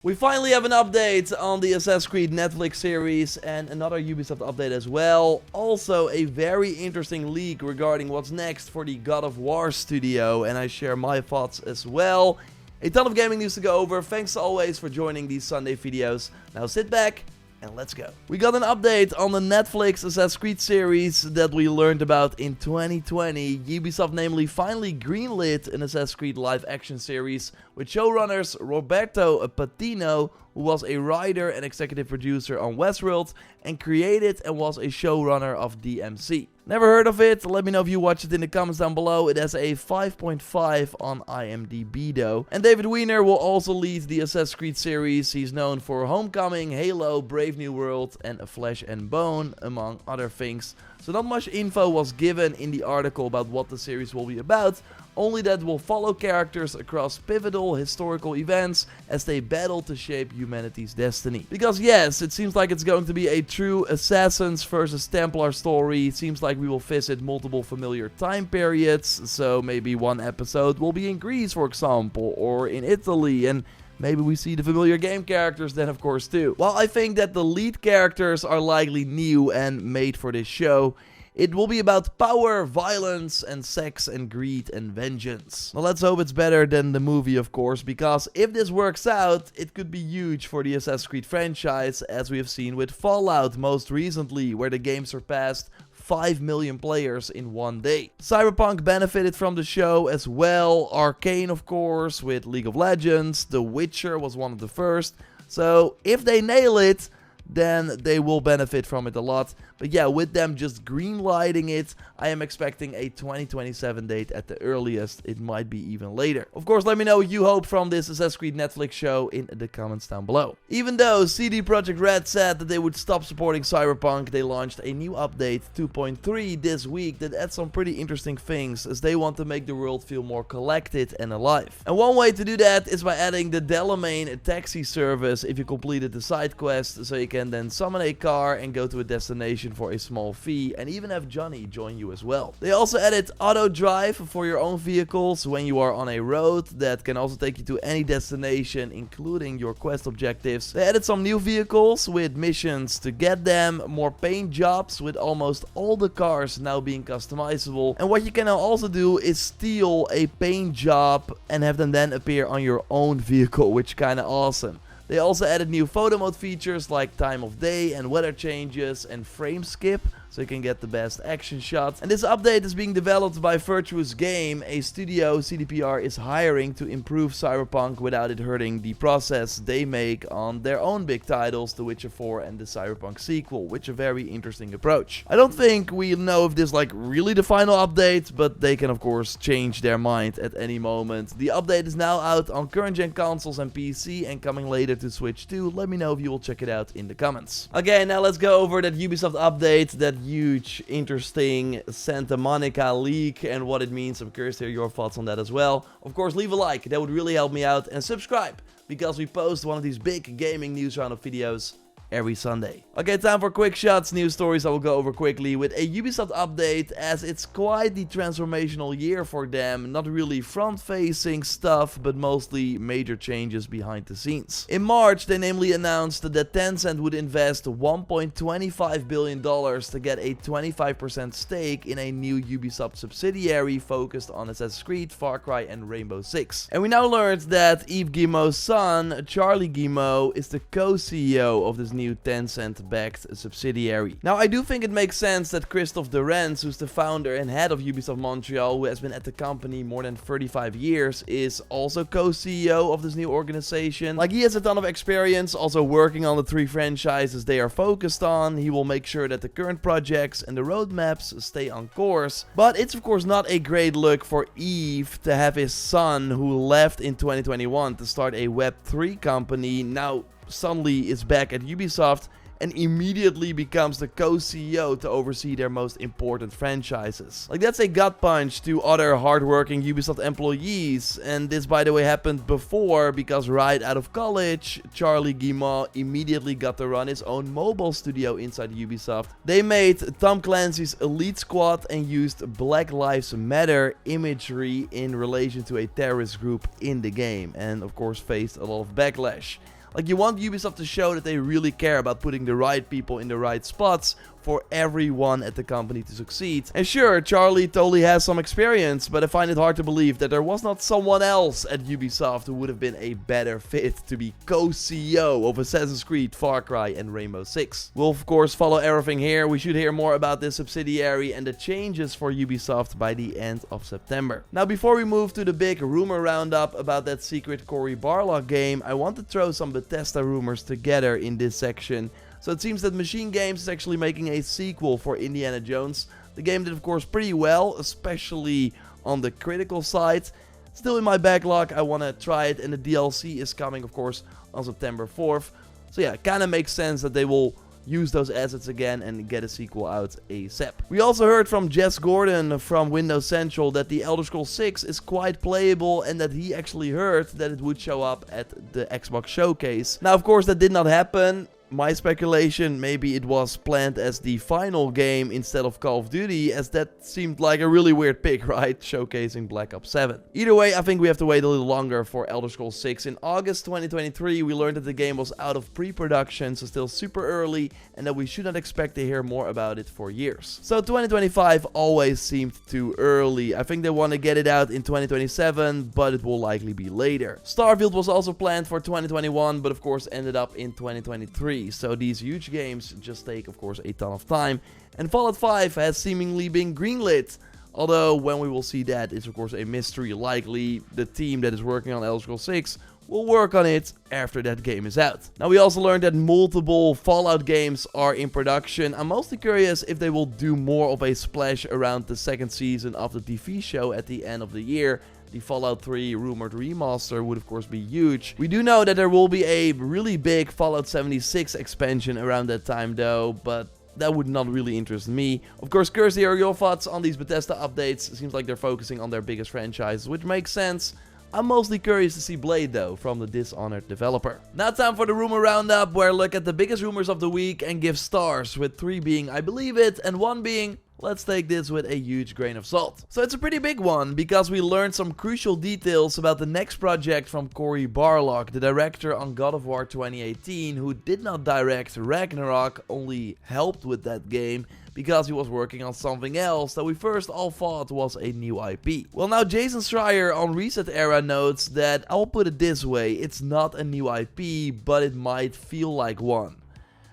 We finally have an update on the Assassin's Creed Netflix series and another Ubisoft update as well. Also a very interesting leak regarding what's next for the God of War studio, and I share my thoughts as well. A ton of gaming news to go over. Thanks always for joining these Sunday videos. Now sit back and let's go. We got an update on the Netflix Assassin's Creed series that we learned about in 2020. Ubisoft namely finally greenlit an Assassin's Creed live action series with showrunners Roberto Patino, who was a writer and executive producer on Westworld and created and was a showrunner of DMC. Never heard of it? Let me know if you watched it in the comments down below. It has a 5.5 on IMDb though. And David Weiner will also lead the Assassin's Creed series. He's known for Homecoming, Halo, Brave New World and Flesh and Bone, among other things. So not much info was given in the article about what the series will be about, only that we'll follow characters across pivotal historical events as they battle to shape humanity's destiny. Because yes, it seems like it's going to be a true Assassins versus Templar story. It seems like we will visit multiple familiar time periods, so maybe one episode will be in Greece, for example, or in Italy, and maybe we see the familiar game characters then of course too. While I think that the lead characters are likely new and made for this show, it will be about power, violence, and sex, and greed, and vengeance. Now let's hope it's better than the movie, of course, because if this works out, it could be huge for the Assassin's Creed franchise, as we have seen with Fallout most recently, where the game surpassed 5 million players in one day. Cyberpunk benefited from the show as well, Arcane of course, with League of Legends, The Witcher was one of the first, so if they nail it, then they will benefit from it a lot. But yeah, with them just greenlighting it, I am expecting a 2027 date at the earliest. It might be even later. Of course, let me know what you hope from this Assassin's Creed Netflix show in the comments down below. Even though CD Projekt Red said that they would stop supporting Cyberpunk, they launched a new update 2.3 this week that adds some pretty interesting things, as they want to make the world feel more collected and alive. And one way to do that is by adding the Delamain taxi service if you completed the side quest, so you can then summon a car and go to a destination for a small fee, and even have Johnny join you as well. They also added auto drive for your own vehicles when you are on a road that can also take you to any destination, including your quest objectives. They added some new vehicles with missions to get them, more paint jobs with almost all the cars now being customizable, and what you can now also do is steal a paint job and have them then appear on your own vehicle, which is kinda awesome. They also added new photo mode features like time of day and weather changes and frame skip, so you can get the best action shots. And this update is being developed by Virtuous Game, a studio CDPR is hiring to improve Cyberpunk without it hurting the process they make on their own big titles, The Witcher 4 and the Cyberpunk sequel, which is a very interesting approach. I don't think we know if this is like really the final update, but they can of course change their mind at any moment. The update is now out on current gen consoles and PC and coming later to Switch too. Let me know if you will check it out in the comments. Okay, now let's go over that Ubisoft update, that huge, interesting Santa Monica leak and what it means. I'm curious to hear your thoughts on that as well. Of course, leave a like, that would really help me out, and subscribe, because we post one of these big gaming news roundup videos every Sunday. Okay, time for quick shots, news stories I will go over quickly with a Ubisoft update, as it's quite the transformational year for them. Not really front-facing stuff, but mostly major changes behind the scenes. In March, they namely announced that Tencent would invest $1.25 billion to get a 25% stake in a new Ubisoft subsidiary focused on Assassin's Creed, Far Cry and Rainbow Six. And we now learned that Yves Guillemot's son, Charlie Guillemot, is the co-CEO of this new Tencent-backed subsidiary. Now, I do think it makes sense that Christophe Derenz, who's the founder and head of Ubisoft Montreal, who has been at the company more than 35 years, is also co-CEO of this new organization. Like, he has a ton of experience also working on the 3 franchises they are focused on. He will make sure that the current projects and the roadmaps stay on course. But it's of course not a great look for Yves to have his son, who left in 2021 to start a Web3 company, now suddenly is back at Ubisoft and immediately becomes the co-CEO to oversee their most important franchises. Like, that's a gut punch to other hardworking Ubisoft employees, and this, by the way, happened before, because right out of college, Charlie Guillemot immediately got to run his own mobile studio inside Ubisoft. They made Tom Clancy's Elite Squad and used Black Lives Matter imagery in relation to a terrorist group in the game, and of course faced a lot of backlash. Like, you want Ubisoft to show that they really care about putting the right people in the right spots for everyone at the company to succeed. And sure, Charlie totally has some experience, but I find it hard to believe that there was not someone else at Ubisoft who would have been a better fit to be co-CEO of Assassin's Creed, Far Cry and Rainbow Six. We'll of course follow everything here. We should hear more about this subsidiary and the changes for Ubisoft by the end of September. Now, before we move to the big rumor roundup about that secret Cory Barlog game, I want to throw some Bethesda rumors together in this section. So it seems that Machine Games is actually making a sequel for Indiana Jones. The game did of course pretty well, especially on the critical side. Still in my backlog, I want to try it, and the DLC is coming of course on September 4th. So yeah, it kind of makes sense that they will use those assets again and get a sequel out ASAP. We also heard from Jess Gordon from Windows Central that the Elder Scrolls 6 is quite playable and that he actually heard that it would show up at the Xbox showcase. Now of course that did not happen. My speculation, maybe it was planned as the final game instead of Call of Duty, as that seemed like a really weird pick, right? Showcasing Black Ops 7. Either way, I think we have to wait a little longer for Elder Scrolls 6. In August 2023, we learned that the game was out of pre-production, so still super early, and that we should not expect to hear more about it for years. So 2025 always seemed too early. I think they want to get it out in 2027, but it will likely be later. Starfield was also planned for 2021, but of course ended up in 2023. So these huge games just take of course a ton of time, and Fallout 5 has seemingly been greenlit. Although when we will see that is of course a mystery. Likely the team that is working on Elder Scrolls 6 will work on it after that game is out. Now we also learned that multiple Fallout games are in production. I'm mostly curious if they will do more of a splash around the second season of the TV show at the end of the year. The Fallout 3 rumored remaster would of course be huge. We do know that there will be a really big Fallout 76 expansion around that time though, but that would not really interest me. Of course, curious to hear your thoughts on these Bethesda updates. It seems like they're focusing on their biggest franchises, which makes sense. I'm mostly curious to see Blade though, from the Dishonored developer. Now time for the rumor roundup, where I look at the biggest rumors of the week and give stars, with 3 being I believe it and 1 being let's take this with a huge grain of salt. So it's a pretty big one, because we learned some crucial details about the next project from Cory Barlog, the director on God of War 2018, who did not direct Ragnarok, only helped with that game, because he was working on something else that we first all thought was a new IP. Well, now Jason Schreier on Reset Era notes that, I'll put it this way, it's not a new IP, but it might feel like one.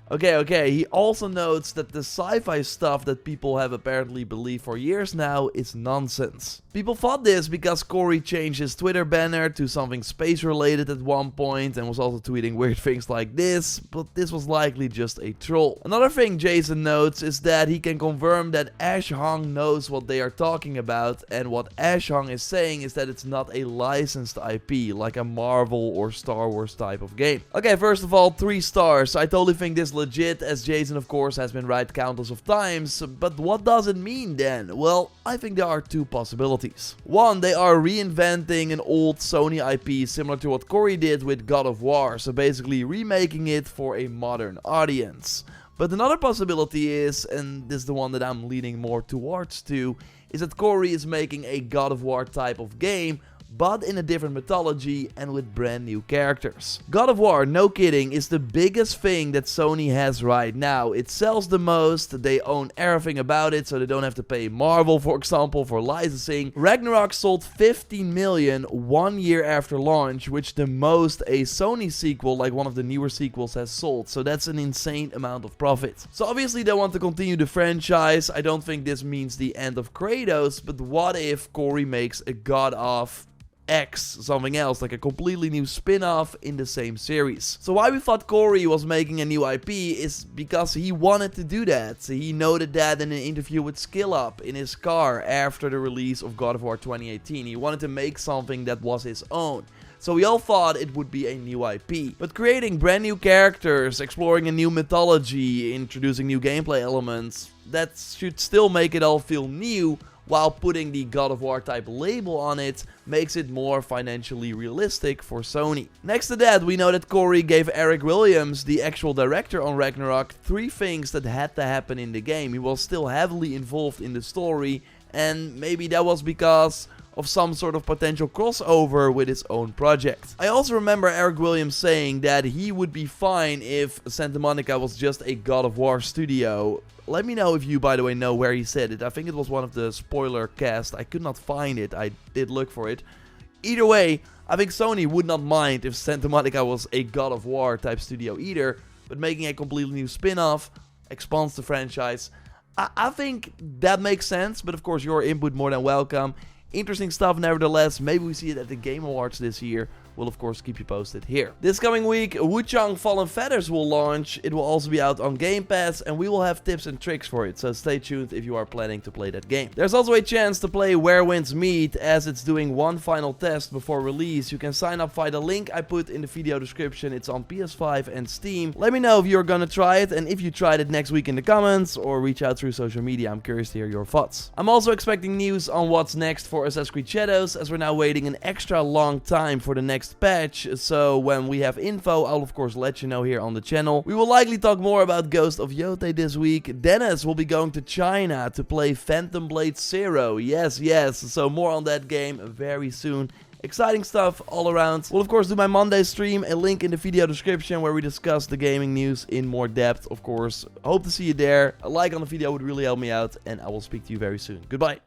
Okay, he also notes that the sci-fi stuff that people have apparently believed for years now is nonsense. People thought this because Cory changed his Twitter banner to something space related at one point and was also tweeting weird things like this, but this was likely just a troll. Another thing Jason notes is that he can confirm that Ash Hong knows what they are talking about, and what Ash Hong is saying is that it's not a licensed IP, like a Marvel or Star Wars type of game. Okay, first of all, 3 stars. I totally think this legit, as Jason of course has been right countless of times, but what does it mean then? Well, I think there are 2 possibilities. 1, they are reinventing an old Sony IP similar to what Cory did with God of War, so basically remaking it for a modern audience. But another possibility is, and this is the one that I'm leaning more towards to, is that Cory is making a God of War type of game, but in a different mythology and with brand new characters. God of War, no kidding, is the biggest thing that Sony has right now. It sells the most, they own everything about it, so they don't have to pay Marvel, for example, for licensing. Ragnarok sold 15 million 1 year after launch, which the most a Sony sequel, like one of the newer sequels, has sold. So that's an insane amount of profit. So obviously they want to continue the franchise. I don't think this means the end of Kratos, but what if Cory makes a God of X, something else, like a completely new spin-off in the same series. So why we thought Cory was making a new IP is because he wanted to do that. He noted that in an interview with Skill Up in his car after the release of God of War 2018. He wanted to make something that was his own. So we all thought it would be a new IP. But creating brand new characters, exploring a new mythology, introducing new gameplay elements, that should still make it all feel new, while putting the God of War type label on it makes it more financially realistic for Sony. Next to that, we know that Cory gave Eric Williams, the actual director on Ragnarok, 3 things that had to happen in the game. He was still heavily involved in the story, and maybe that was because of some sort of potential crossover with its own project. I also remember Eric Williams saying that he would be fine if Santa Monica was just a God of War studio. Let me know if you, by the way, know where he said it. I think it was one of the spoiler casts. I could not find it. I did look for it. Either way, I think Sony would not mind if Santa Monica was a God of War type studio either, but making a completely new spin-off expands the franchise. I think that makes sense, but of course your input more than welcome. Interesting stuff nevertheless. Maybe we see it at the Game Awards this year. We'll of course keep you posted here. This coming week, Wuchang Fallen Feathers will launch. It will also be out on Game Pass and we will have tips and tricks for it. So stay tuned if you are planning to play that game. There's also a chance to play Where Winds Meet as it's doing one final test before release. You can sign up via the link I put in the video description. It's on PS5 and Steam. Let me know if you're gonna try it and if you tried it next week in the comments or reach out through social media. I'm curious to hear your thoughts. I'm also expecting news on what's next for Assassin's Creed Shadows as we're now waiting an extra long time for the next patch, so when we have info, I'll of course let you know here on the channel. We will likely talk more about Ghost of Yotei this week. Dennis will be going to China to play Phantom Blade Zero. Yes, so more on that game very soon. Exciting stuff all around. We'll of course do my Monday stream, a link in the video description where we discuss the gaming news in more depth, of course. Hope to see you there. A like on the video would really help me out, and I will speak to you very soon. Goodbye.